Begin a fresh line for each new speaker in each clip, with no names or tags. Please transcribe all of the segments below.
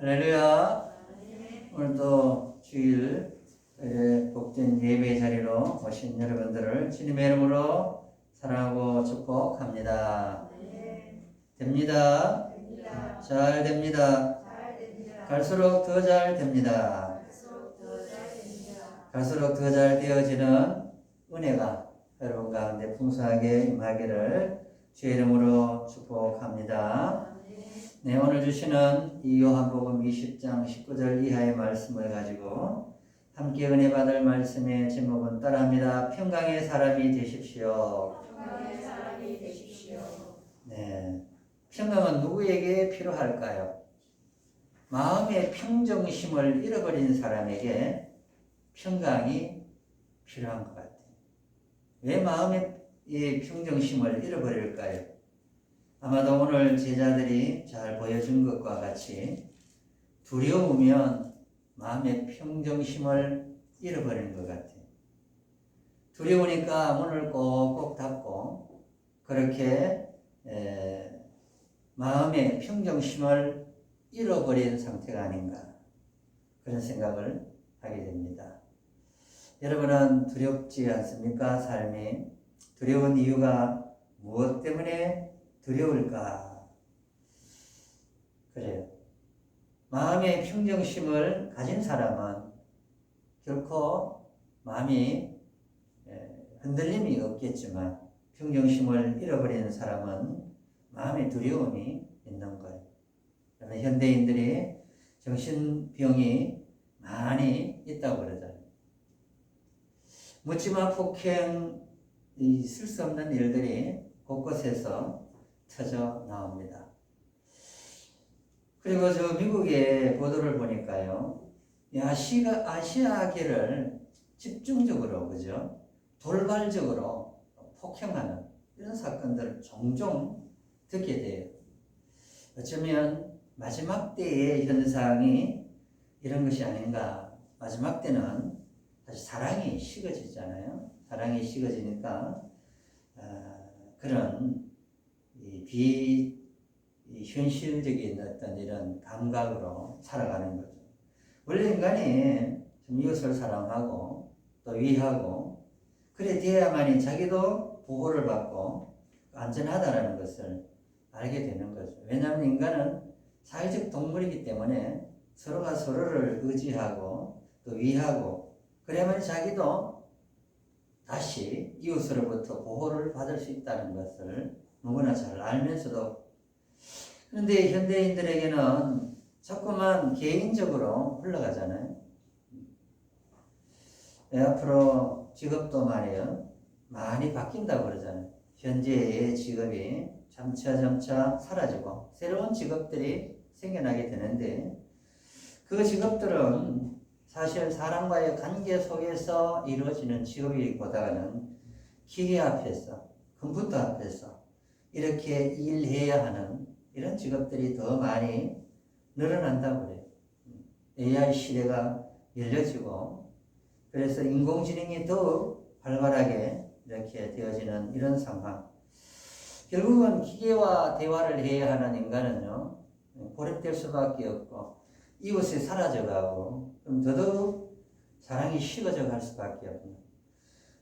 할렐루야. 오늘도 주일 복된 예배 자리로 오신 여러분들을 주님의 이름으로 사랑하고 축복합니다. 됩니다. 잘 됩니다. 갈수록 더 잘 됩니다. 갈수록 더 잘 되어지는 은혜가 여러분 가운데 풍성하게 임하기를 주의 이름으로 축복합니다. 네, 오늘 주시는 이 요한복음 20장 19절 이하의 말씀을 가지고 함께 은혜 받을 말씀의 제목은 따라합니다. 평강의 사람이 되십시오.
평강의 사람이 되십시오.
네, 평강은 누구에게 필요할까요? 마음의 평정심을 잃어버린 사람에게 평강이 필요한 것 같아요. 왜 마음의 평정심을 잃어버릴까요? 아마도 오늘 제자들이 잘 보여준 것과 같이 두려우면 마음의 평정심을 잃어버리는 것 같아요. 두려우니까 문을 꼭꼭 닫고 그렇게 마음의 평정심을 잃어버린 상태가 아닌가 그런 생각을 하게 됩니다. 여러분은 두렵지 않습니까? 삶이 두려운 이유가 무엇 때문에 두려울까? 그래요. 마음의 평정심을 가진 사람은 결코 마음이 흔들림이 없겠지만 평정심을 잃어버리는 사람은 마음의 두려움이 있는 거예요. 그러면 현대인들이 정신병이 많이 있다고 그러잖아요. 묻지마 폭행, 있을 수 없는 일들이 곳곳에서 터져 나옵니다. 그리고 저 미국의 보도를 보니까요, 아시아계를 집중적으로, 그죠? 돌발적으로 폭행하는 이런 사건들을 종종 듣게 돼요. 어쩌면 마지막 때의 현상이 이런 것이 아닌가. 마지막 때는 사실 사랑이 식어지잖아요. 사랑이 식어지니까 그런 비현실적인 어떤 이런 감각으로 살아가는 거죠. 원래 인간이 좀 이웃을 사랑하고 또 위하고 그래 돼야만이 자기도 보호를 받고 안전하다는 것을 알게 되는 거죠. 왜냐하면 인간은 사회적 동물이기 때문에 서로가 서로를 의지하고 또 위하고 그래야만 자기도 다시 이웃으로부터 보호를 받을 수 있다는 것을 누구나 잘 알면서도 그런데 현대인들에게는 자꾸만 개인적으로 흘러가잖아요. 앞으로 직업도 말이에요. 많이 바뀐다고 그러잖아요. 현재의 직업이 점차 사라지고 새로운 직업들이 생겨나게 되는데 그 직업들은 사실 사람과의 관계 속에서 이루어지는 직업이보다는 기계 앞에서 컴퓨터 앞에서 이렇게 일해야 하는 이런 직업들이 더 많이 늘어난다고 그래요. AI 시대가 열려지고 그래서 인공지능이 더욱 활발하게 이렇게 되어지는 이런 상황. 결국은 기계와 대화를 해야 하는 인간은요, 고립될 수밖에 없고 이웃이 사라져가고 좀 더더욱 사랑이 식어져 갈 수밖에 없는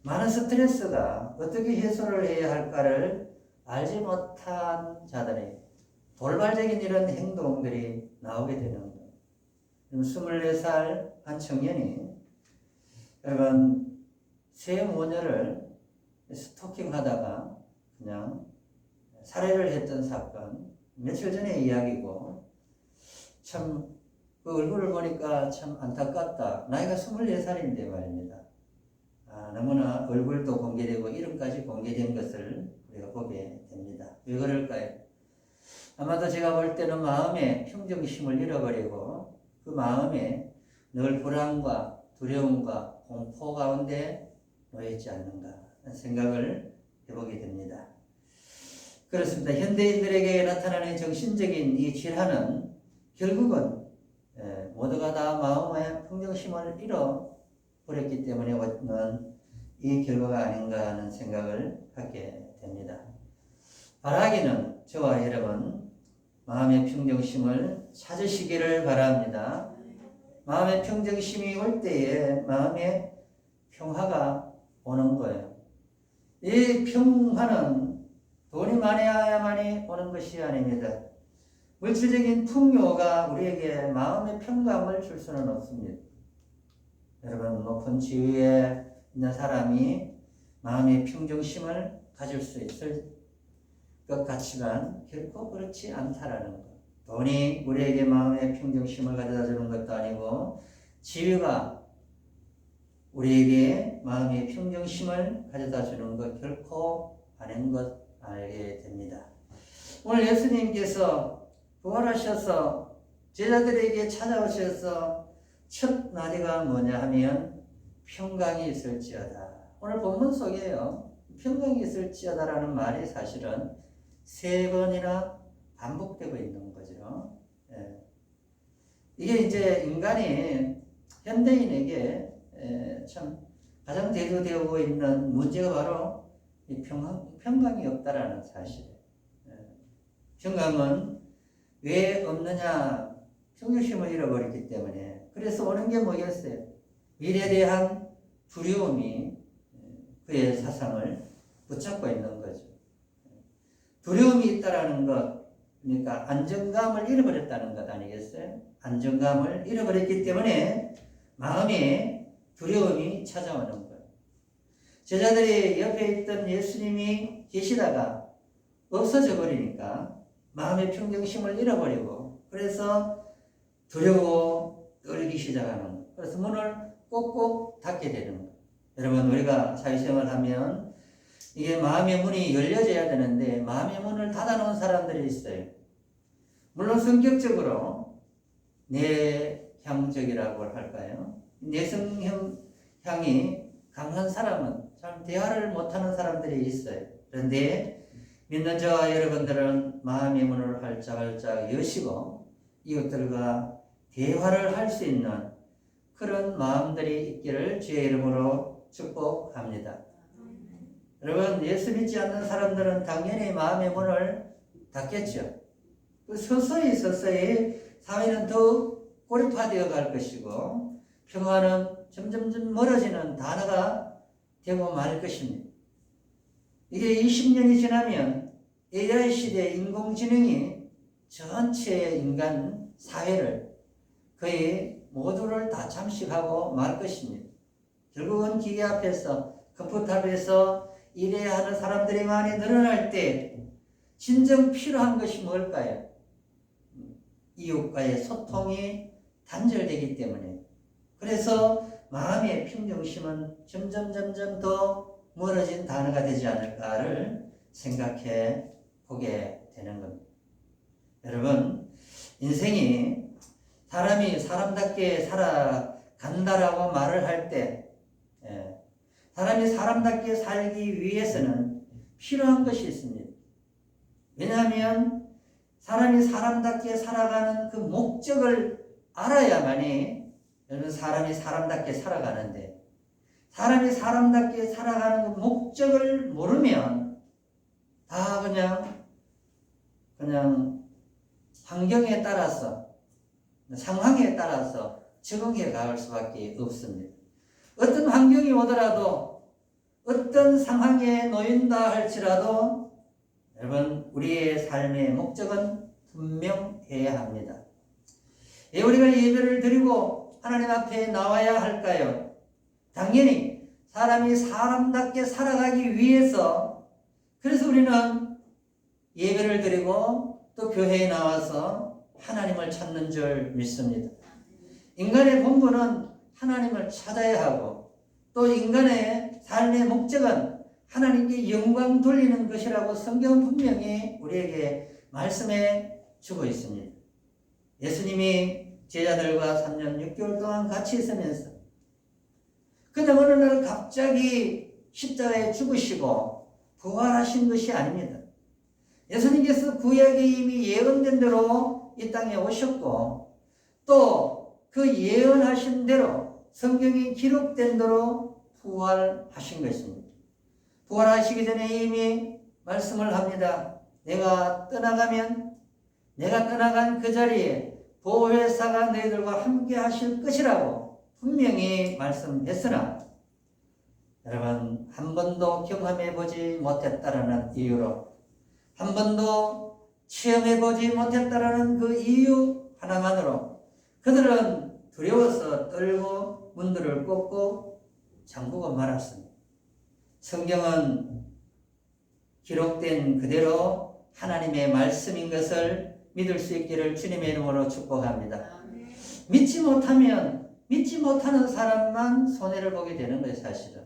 많은 스트레스가 어떻게 해소를 해야 할까를 알지 못한 자들의 돌발적인 이런 행동들이 나오게 되는 거예요. 24살 한 청년이 여러분 새 모녀를 스토킹하다가 그냥 살해를 했던 사건 며칠 전의 이야기고 참 그 얼굴을 보니까 참 안타깝다. 나이가 24살인데 말입니다. 너무나 얼굴도 공개되고 이름까지 공개된 것을 우리가 보게 됩니다. 왜 그럴까요? 아마도 제가 볼 때는 마음의 평정심을 잃어버리고 그 마음에 늘 불안과 두려움과 공포 가운데 놓여있지 않는가 하는 생각을 해보게 됩니다. 그렇습니다. 현대인들에게 나타나는 정신적인 이 질환은 결국은 모두가 다 마음의 평정심을 잃어버렸기 때문에 오는 이 결과가 아닌가 하는 생각을 하게 됩니다. 바라기는 저와 여러분 마음의 평정심을 찾으시기를 바랍니다. 마음의 평정심이 올 때에 마음의 평화가 오는 거예요. 이 평화는 돈이 많아야만이 오는 것이 아닙니다. 물질적인 풍요가 우리에게 마음의 평감을 줄 수는 없습니다. 여러분, 높은 지위에 있는 사람이 마음의 평정심을 가질 수 있을 것 같지만 결코 그렇지 않다라는 것. 돈이 우리에게 마음의 평정심을 가져다 주는 것도 아니고 지위가 우리에게 마음의 평정심을 가져다 주는 것 결코 아닌 것 알게 됩니다. 오늘 예수님께서 부활하셔서 제자들에게 찾아오셔서 첫 마디가 뭐냐 하면 평강이 있을지어다. 오늘 본문 속에요. 평강이 있을지어다라는 말이 사실은 3번이나 반복되고 있는 거죠. 예. 이게 이제 인간이 현대인에게 참 가장 대두되고 있는 문제가 바로 이 평강이 없다라는 사실. 평강은 왜 없느냐? 평정심을 잃어버렸기 때문에. 그래서 오는 게 뭐겠어요? 미래에 대한 두려움이 그의 사상을 붙잡고 있는 거죠. 두려움이 있다라는 것, 그러니까 안정감을 잃어버렸다는 것 아니겠어요? 안정감을 잃어버렸기 때문에 마음에 두려움이 찾아오는 거예요. 제자들이 옆에 있던 예수님이 계시다가 없어져 버리니까 마음의 평정심을 잃어버리고 그래서 두려워 떨기 시작하는 거예요. 그래서 문을 꼭꼭 닫게 되는 거예요. 여러분, 우리가 사회생활 하면 이게 마음의 문이 열려져야 되는데 마음의 문을 닫아놓은 사람들이 있어요. 물론 성격적으로 내향적이라고 할까요? 내성향이 강한 사람은 참 대화를 못하는 사람들이 있어요. 그런데 믿는 저와 여러분들은 마음의 문을 활짝활짝 여시고 이웃들과 대화를 할 수 있는 그런 마음들이 있기를 주의 이름으로 축복합니다. 여러분, 예수 믿지 않는 사람들은 당연히 마음의 문을 닫겠죠. 서서히 사회는 더 고립화되어 갈 것이고 평화는 점점 멀어지는 단어가 되고 말 것입니다. 이게 20년이 지나면 AI 시대 인공지능이 전체 인간 사회를 거의 모두를 다 잠식하고 말 것입니다. 결국은 기계 앞에서 컴퓨터 앞에서 일해야 하는 사람들이 많이 늘어날 때 진정 필요한 것이 뭘까요? 이웃과의 소통이 단절되기 때문에. 그래서 마음의 평정심은 점점 더 멀어진 단어가 되지 않을까를 생각해 보게 되는 겁니다. 여러분, 인생이 사람이 사람답게 살아간다라고 말을 할 때, 사람이 사람답게 살기 위해서는 필요한 것이 있습니다. 왜냐하면 사람이 사람답게 살아가는 그 목적을 알아야만이 여러분 사람이 사람답게 살아가는데 사람이 사람답게 살아가는 그 목적을 모르면 다 그냥 환경에 따라서 상황에 따라서 적응해 갈 수밖에 없습니다. 어떤 환경이 오더라도 어떤 상황에 놓인다 할지라도 여러분 우리의 삶의 목적은 분명해야 합니다. 왜 우리가 예배를 드리고 하나님 앞에 나와야 할까요? 당연히 사람이 사람답게 살아가기 위해서 그래서 우리는 예배를 드리고 또 교회에 나와서 하나님을 찾는 줄 믿습니다. 인간의 본분은 하나님을 찾아야 하고 또 인간의 삶의 목적은 하나님께 영광 돌리는 것이라고 성경은 분명히 우리에게 말씀해 주고 있습니다. 예수님이 제자들과 3년 6개월 동안 같이 있으면서 그냥 어느 날 갑자기 십자가에 죽으시고 부활하신 것이 아닙니다. 예수님께서 구약에 이미 예언된 대로 이 땅에 오셨고 또 그 예언하신 대로 성경이 기록된 대로 부활하신 것입니다. 부활하시기 전에 이미 말씀을 합니다. 내가 떠나가면 내가 떠나간 그 자리에 보혜사가 너희들과 함께 하실 것이라고 분명히 말씀했으나 여러분 한 번도 경험해 보지 못했다라는 이유로 한 번도 체험해 보지 못했다라는 그 이유 하나만으로 그들은 두려워서 떨고 문들을 꽂고 잠그고 말았습니다. 성경은 기록된 그대로 하나님의 말씀인 것을 믿을 수 있기를 주님의 이름으로 축복합니다. 믿지 못하는 사람만 손해를 보게 되는 거예요, 사실은.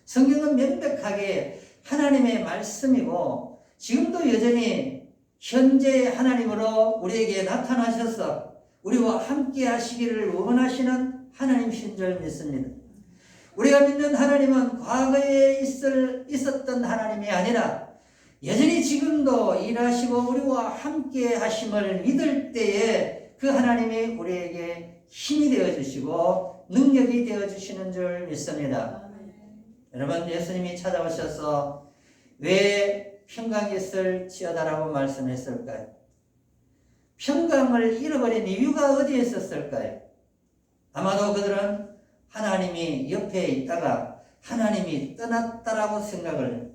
성경은 명백하게 하나님의 말씀이고 지금도 여전히 현재 하나님으로 우리에게 나타나셔서 우리와 함께 하시기를 원하시는 하나님이신 줄 믿습니다. 우리가 믿는 하나님은 과거에 있었던 하나님이 아니라 여전히 지금도 일하시고 우리와 함께 하심을 믿을 때에 그 하나님이 우리에게 힘이 되어주시고 능력이 되어주시는 줄 믿습니다. 여러분 예수님이 찾아오셔서 왜 평강깃을 지어다라고 말씀했을까요? 평강을 잃어버린 이유가 어디에 있었을까요? 아마도 그들은 하나님이 옆에 있다가 하나님이 떠났다라고 생각을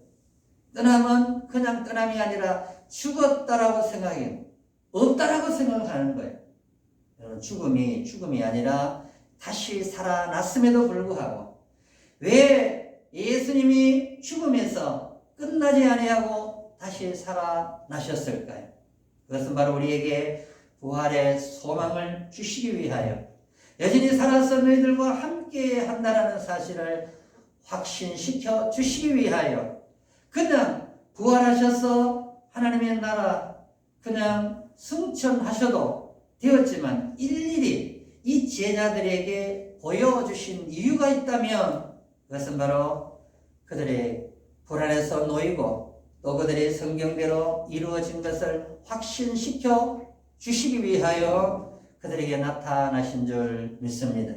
떠남은 그냥 떠남이 아니라 죽었다라고 생각해요. 없다라고 생각하는 거예요. 여러분 죽음이 아니라 다시 살아났음에도 불구하고 왜 예수님이 죽음에서 끝나지 아니하고 다시 살아나셨을까요? 그것은 바로 우리에게 부활의 소망을 주시기 위하여 여전히 살아서 너희들과 함께 한다는 사실을 확신시켜 주시기 위하여 그냥 부활하셔서 하나님의 나라 그냥 승천하셔도 되었지만 일일이 이 제자들에게 보여주신 이유가 있다면 그것은 바로 그들의 불안에서 놓이고 또 그들의 성경대로 이루어진 것을 확신시켜 주시기 위하여 그들에게 나타나신 줄 믿습니다.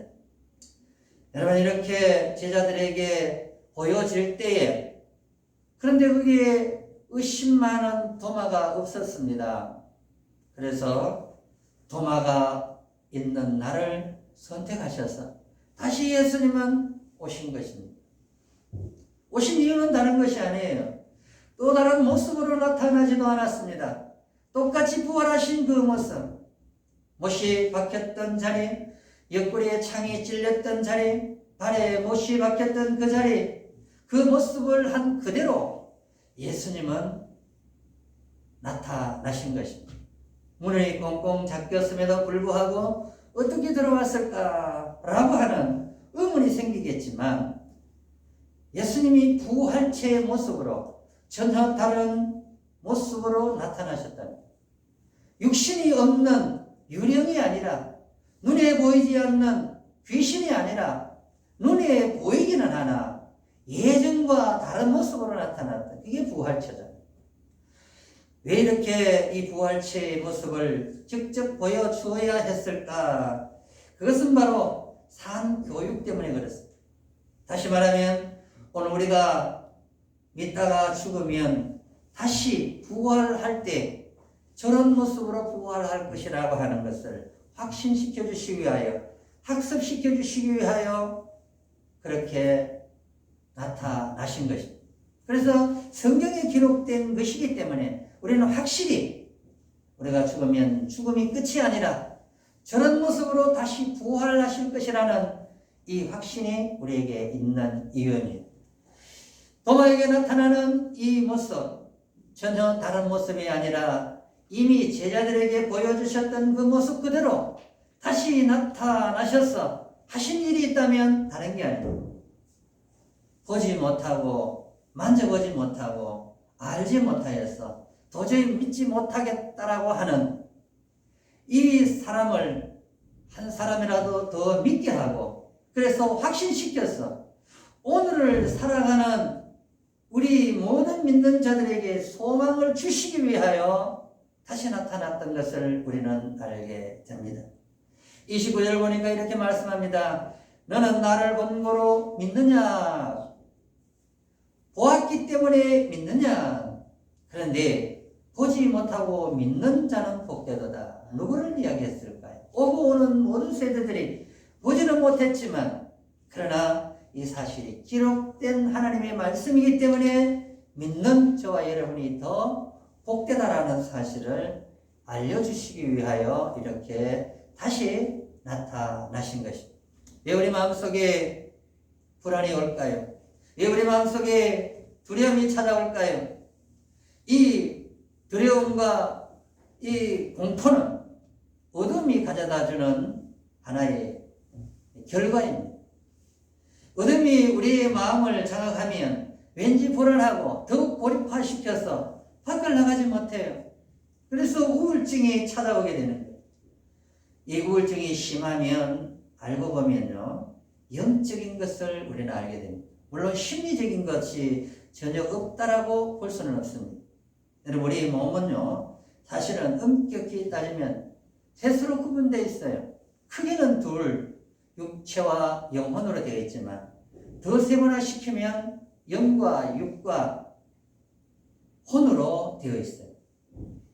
여러분 이렇게 제자들에게 보여질 때에 그런데 거기에 의심 많은 도마가 없었습니다. 그래서 도마가 있는 날을 선택하셔서 다시 예수님은 오신 것입니다. 오신 이유는 다른 것이 아니에요. 또 다른 모습으로 나타나지도 않았습니다. 똑같이 부활하신 그 모습, 못이 박혔던 자리, 옆구리에 창이 찔렸던 자리, 발에 못이 박혔던 그 자리, 그 모습을 한 그대로 예수님은 나타나신 것입니다. 문이 꽁꽁 잠겼음에도 불구하고 어떻게 들어왔을까라고 하는 의문이 생기겠지만 예수님이 부활체의 모습으로 전혀 다른 모습으로 나타나셨다. 육신이 없는 유령이 아니라 눈에 보이지 않는 귀신이 아니라 눈에 보이기는 하나 예전과 다른 모습으로 나타났다. 그게 부활체다. 왜 이렇게 이 부활체의 모습을 직접 보여주어야 했을까? 그것은 바로 산교육 때문에 그렇습니다. 다시 말하면 오늘 우리가 믿다가 죽으면 다시 부활할 때 저런 모습으로 부활할 것이라고 하는 것을 확신시켜 주시기 위하여 학습시켜 주시기 위하여 그렇게 나타나신 것입니다. 그래서 성경에 기록된 것이기 때문에 우리는 확실히 우리가 죽으면 죽음이 끝이 아니라 저런 모습으로 다시 부활하실 것이라는 이 확신이 우리에게 있는 이유입니다. 도마에게 나타나는 이 모습 전혀 다른 모습이 아니라 이미 제자들에게 보여주셨던 그 모습 그대로 다시 나타나셔서 하신 일이 있다면 다른 게 아니에요. 보지 못하고 만져보지 못하고 알지 못하여서 도저히 믿지 못하겠다라고 하는 이 사람을 한 사람이라도 더 믿게 하고 그래서 확신시켜서 오늘을 살아가는 우리 모든 믿는 자들에게 소망을 주시기 위하여 다시 나타났던 것을 우리는 알게 됩니다. 29절 보니까 이렇게 말씀합니다. 너는 나를 본고로 믿느냐? 보았기 때문에 믿느냐? 그런데 보지 못하고 믿는 자는 복되도다. 누구를 이야기했을까요? 오고 오는 모든 세대들이 보지는 못했지만 그러나 이 사실이 기록된 하나님의 말씀이기 때문에 믿는 저와 여러분이 더 복되다라는 사실을 알려주시기 위하여 이렇게 다시 나타나신 것입니다. 왜 우리 마음속에 불안이 올까요? 왜 우리 마음속에 두려움이 찾아올까요? 이 두려움과 이 공포는 어둠이 가져다주는 하나의 결과입니다. 어둠이 우리의 마음을 장악하면 왠지 불안하고 더욱 고립화시켜서 밖을 나가지 못해요. 그래서 우울증이 찾아오게 되는 거예요. 이 우울증이 심하면 알고 보면요, 영적인 것을 우리는 알게 됩니다. 물론 심리적인 것이 전혀 없다라고 볼 수는 없습니다. 여러분, 우리 몸은요, 사실은 엄격히 따지면 셋으로 구분되어 있어요. 크게는 둘, 육체와 영혼으로 되어 있지만 더 세분화시키면 영과 육과 혼으로 되어 있어요.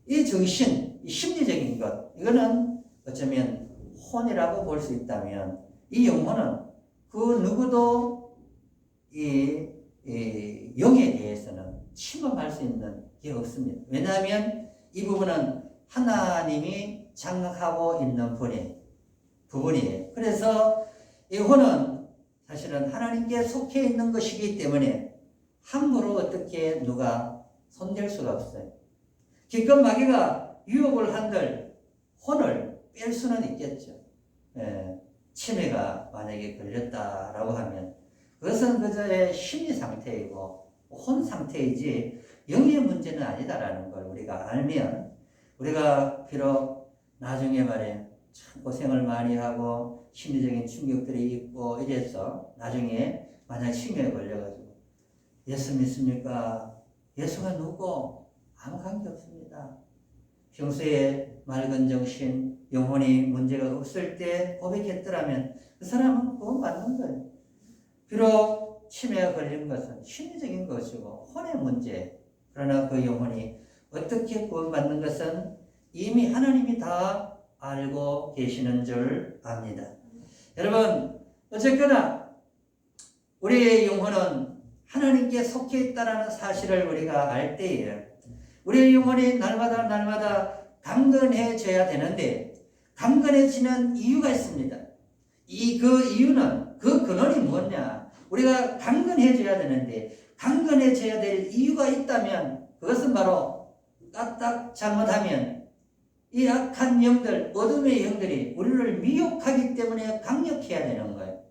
이 정신, 이 심리적인 것, 이거는 어쩌면 혼이라고 볼 수 있다면 이 영혼은 그 누구도 이 영에 대해서는 침범할 수 있는 게 없습니다. 왜냐하면 이 부분은 하나님이 장악하고 있는 부분이에요. 그래서 이 혼은 사실은 하나님께 속해 있는 것이기 때문에 함부로 어떻게 누가 손댈 수가 없어요. 기껏 마귀가 유혹을 한들 혼을 뺄 수는 있겠죠. 치매가 만약에 걸렸다라고 하면 그것은 그저의 심리 상태이고 혼 상태이지 영의 문제는 아니다라는 걸 우리가 알면 우리가 비록 나중에 말해 참 고생을 많이 하고 심리적인 충격들이 있고 이래서 나중에 만약 치매에 걸려가지고 예수 믿습니까? 예수가 누구? 아무 관계 없습니다. 평소에 맑은 정신, 영혼이 문제가 없을 때 고백했더라면 그 사람은 구원받는 거예요. 비록 치매가 걸린 것은 심리적인 것이고 혼의 문제, 그러나 그 영혼이 어떻게 구원받는 것은 이미 하나님이 다 알고 계시는 줄 압니다. 여러분, 어쨌거나 우리의 영혼은 하나님께 속해 있다는 사실을 우리가 알 때에 우리의 영혼이 날마다 강건해져야 되는데 강건해지는 이유가 있습니다. 그 이유는, 그 근원이 뭐냐? 우리가 강건해져야 되는데 강건해져야 될 이유가 있다면 그것은 바로 까딱 잘못하면 이 악한 영들, 어둠의 영들이 우리를 미혹하기 때문에 강력해야 되는 거예요.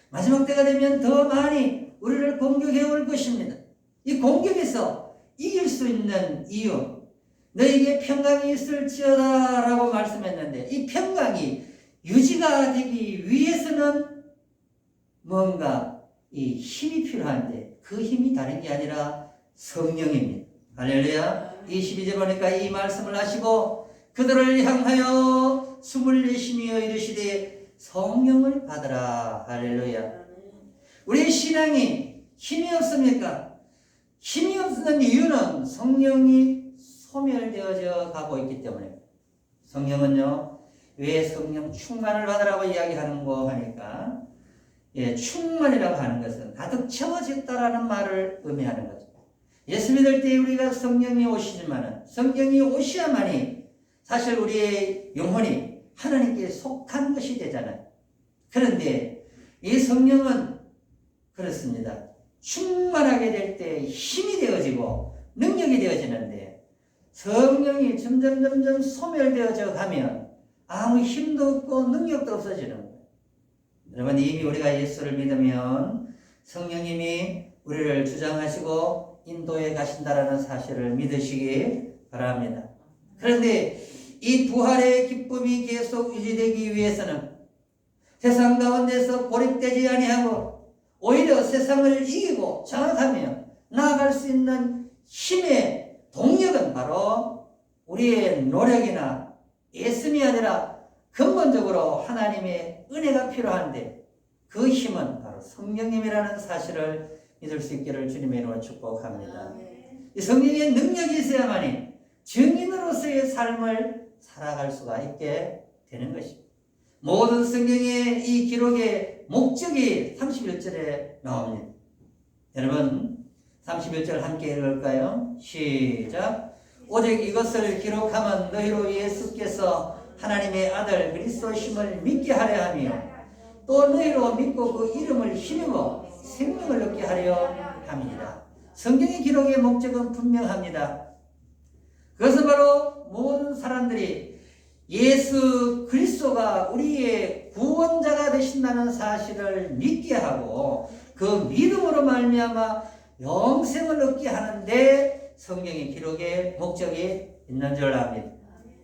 마지막 때가 되면 더 많이 우리를 공격해 올 것입니다. 이 공격에서 이길 수 있는 이유, 너에게 평강이 있을지어다 라고 말씀했는데 이 평강이 유지가 되기 위해서는 뭔가 이 힘이 필요한데 그 힘이 다른 게 아니라 성령입니다. 할렐루야. 22절 보니까 이 말씀을 하시고 그들을 향하여 숨을 내쉬며 이르시되 성령을 받으라. 할렐루야. 우리의 신앙이 힘이 없습니까? 힘이 없는 이유는 성령이 소멸되어져 가고 있기 때문에. 성령은요, 왜 성령 충만을 받으라고 이야기하는 거 하니까, 충만이라고 하는 것은 가득 채워졌다라는 말을 의미하는 거죠. 예수 믿을 때 우리가 성령이 오시지만은 성령이 오셔야만이 사실 우리의 영혼이 하나님께 속한 것이 되잖아요. 그런데 이 성령은 그렇습니다. 충만하게 될 때 힘이 되어지고 능력이 되어지는데 성령이 점점 소멸되어져 가면 아무 힘도 없고 능력도 없어지는 거예요. 여러분, 이미 우리가 예수를 믿으면 성령님이 우리를 주장하시고 인도해 가신다라는 사실을 믿으시기 바랍니다. 그런데 이 부활의 기쁨이 계속 유지되기 위해서는 세상 가운데서 고립되지 아니하고 오히려 세상을 이기고 장악하며 나아갈 수 있는 힘의 동력은 바로 우리의 노력이나 애씀이 아니라 근본적으로 하나님의 은혜가 필요한데 그 힘은 바로 성령님이라는 사실을 믿을 수 있기를 주님의 이름으로 축복합니다. 이 성령의 능력이 있어야만이 증인으로서의 삶을 살아갈 수가 있게 되는 것입니다. 모든 성경의 이 기록의 목적이 31절에 나옵니다. 여러분 31절 함께 읽을까요? 시작. 오직 이것을 기록하면 너희로 예수께서 하나님의 아들 그리스도심을 믿게 하려 하며 또 너희로 믿고 그 이름을 힘입어 생명을 얻게 하려 합니다. 성경의 기록의 목적은 분명합니다. 그것은 바로 모든 사람들이 예수 그리스도가 우리의 구원자가 되신다는 사실을 믿게 하고 그 믿음으로 말미암아 영생을 얻게 하는데 성경의 기록의 목적이 있는 줄 압니다.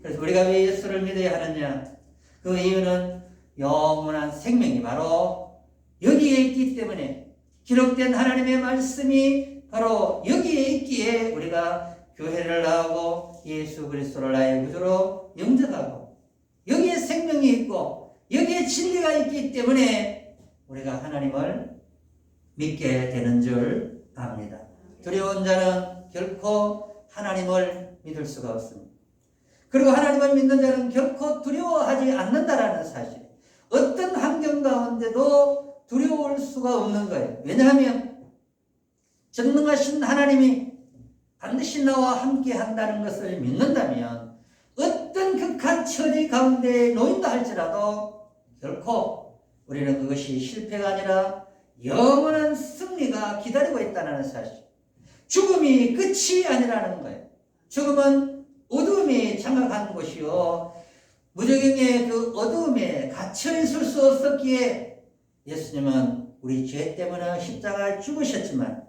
그래서 우리가 왜 예수를 믿어야 하느냐? 그 이유는 영원한 생명이 바로 여기에 있기 때문에 기록된 하나님의 말씀이 바로 여기에 있기에 우리가 교회를 나오고 예수 그리스도를 나의 구주로 영접하고 여기에 생명이 있고 여기에 진리가 있기 때문에 우리가 하나님을 믿게 되는 줄 압니다. 두려운 자는 결코 하나님을 믿을 수가 없습니다. 그리고 하나님을 믿는 자는 결코 두려워하지 않는다라는 사실. 어떤 환경 가운데도 두려울 수가 없는 거예요. 왜냐하면 전능하신 하나님이 반드시 나와 함께 한다는 것을 믿는다면 어떤 극한 처지 가운데 놓인다 할지라도 결코 우리는 그것이 실패가 아니라 영원한 승리가 기다리고 있다는 사실. 죽음이 끝이 아니라는 거예요. 죽음은 어두움이 장악한 곳이요. 무적행의 그 어두움에 갇혀 있을 수 없었기에 예수님은 우리 죄 때문에 십자가에 죽으셨지만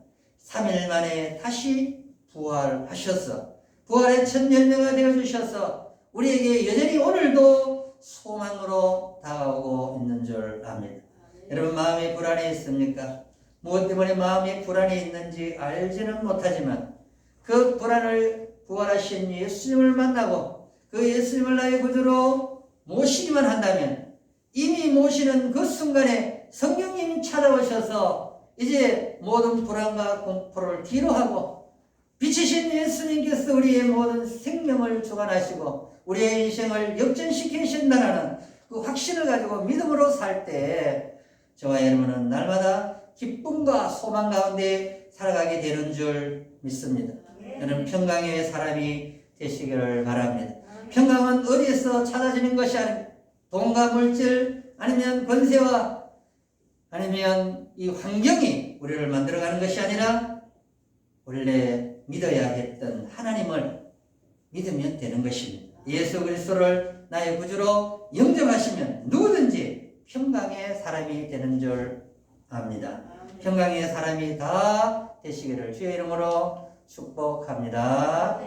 3일 만에 다시 부활하셔서 부활의 첫 열매가 되어주셔서 우리에게 여전히 오늘도 소망으로 다가오고 있는 줄 압니다. 여러분 마음이 불안해 있습니까? 무엇 때문에 마음이 불안해 있는지 알지는 못하지만 그 불안을 부활하신 예수님을 만나고 그 예수님을 나의 구주로 모시기만 한다면 이미 모시는 그 순간에 성령님이 찾아오셔서 이제 모든 불안과 공포를 뒤로하고 빛이신 예수님께서 우리의 모든 생명을 주관하시고 우리의 인생을 역전시키신다는 그 확신을 가지고 믿음으로 살 때 저와 여러분은 날마다 기쁨과 소망 가운데 살아가게 되는 줄 믿습니다. 저는 평강의 사람이 되시기를 바랍니다. 평강은 어디에서 찾아지는 것이 아닙니다. 돈과 물질 아니면 권세와 아니면 이 환경이 우리를 만들어가는 것이 아니라 원래 믿어야 했던 하나님을 믿으면 되는 것입니다. 예수 그리스도를 나의 구주로 영접하시면 누구든지 평강의 사람이 되는 줄 압니다. 평강의 사람이 다 되시기를 주의 이름으로 축복합니다.